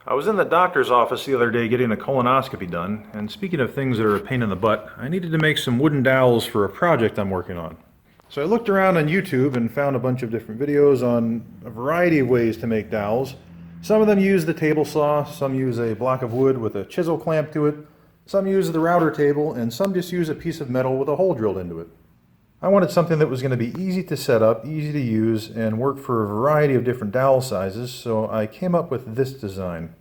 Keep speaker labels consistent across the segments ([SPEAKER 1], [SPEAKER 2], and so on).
[SPEAKER 1] I was in the doctor's office the other day getting a colonoscopy done, and speaking of things that are a pain in the butt, I needed to make some wooden dowels for a project I'm working on. So I looked around on YouTube and found a bunch of different videos on a variety of ways to make dowels. Some of them use the table saw, some use a block of wood with a chisel clamp to it, some use the router table, and some just use a piece of metal with a hole drilled into it. I wanted something that was going to be easy to set up, easy to use, and work for a variety of different dowel sizes, so I came up with this design.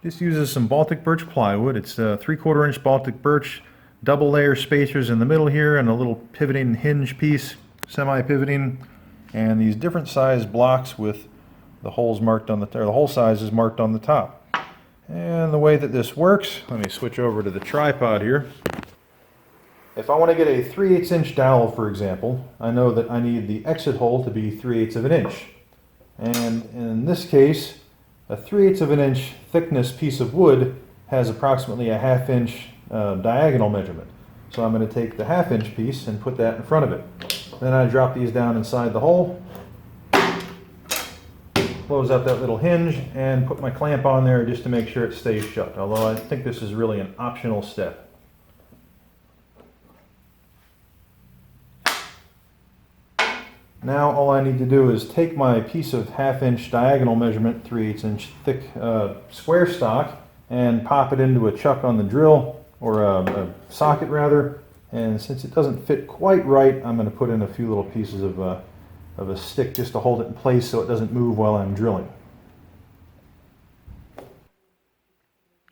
[SPEAKER 1] This uses some Baltic birch plywood. It's a 3/4 inch Baltic birch, double layer spacers in the middle here, and a little pivoting hinge piece, semi-pivoting, and these different size blocks with the holes marked on the hole sizes marked on the top. And the way that this works, let me switch over to the tripod here. If I want to get a 3/8 inch dowel, for example, I know that I need the exit hole to be 3/8 of an inch. And in this case, a 3/8 of an inch thickness piece of wood has approximately a 1/2 inch diagonal measurement. So I'm going to take the 1/2 inch piece and put that in front of it. Then I drop these down inside the hole, close out that little hinge, and put my clamp on there just to make sure it stays shut, although I think this is really an optional step. Now all I need to do is take my piece of 1/2 inch diagonal measurement, 3/8 inch thick square stock, and pop it into a chuck on the drill, or a socket rather, and since it doesn't fit quite right, I'm going to put in a few little pieces of a stick just to hold it in place so it doesn't move while I'm drilling.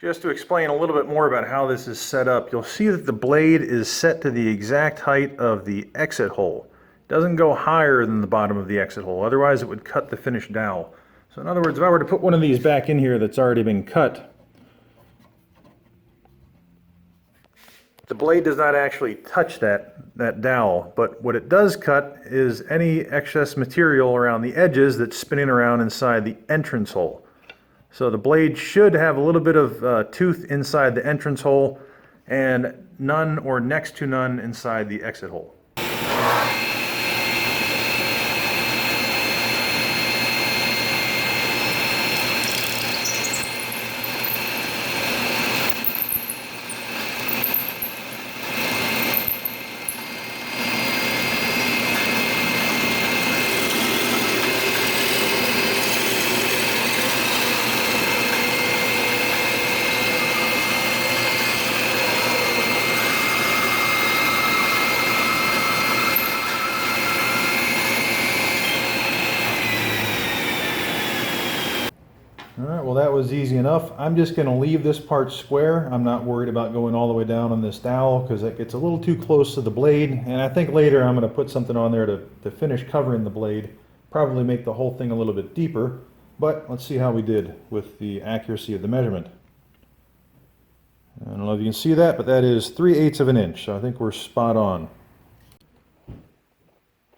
[SPEAKER 1] Just to explain a little bit more about how this is set up, you'll see that the blade is set to the exact height of the exit hole. Doesn't go higher than the bottom of the exit hole, otherwise it would cut the finished dowel. So in other words, if I were to put one of these back in here that's already been cut, the blade does not actually touch that dowel, but what it does cut is any excess material around the edges that's spinning around inside the entrance hole. So the blade should have a little bit of tooth inside the entrance hole and none or next to none inside the exit hole. Alright, well that was easy enough. I'm just going to leave this part square. I'm not worried about going all the way down on this dowel because it gets a little too close to the blade, and I think later I'm going to put something on there to finish covering the blade, probably make the whole thing a little bit deeper, but let's see how we did with the accuracy of the measurement. I don't know if you can see that, but that is 3/8 of an inch, so I think we're spot on.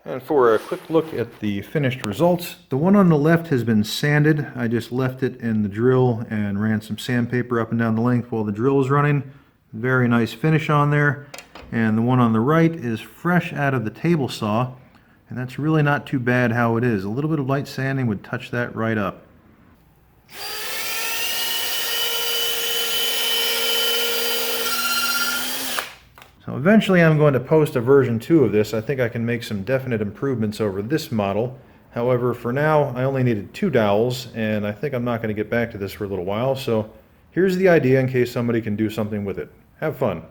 [SPEAKER 1] And for a quick look at the finished results, the one on the left has been sanded. I just left it in the drill and ran some sandpaper up and down the length while the drill was running. Very nice finish on there. And the one on the right is fresh out of the table saw, and that's really not too bad how it is. A little bit of light sanding would touch that right up. So eventually I'm going to post a version 2 of this. I think I can make some definite improvements over this model. However, for now, I only needed 2 dowels, and I think I'm not going to get back to this for a little while. So here's the idea in case somebody can do something with it. Have fun.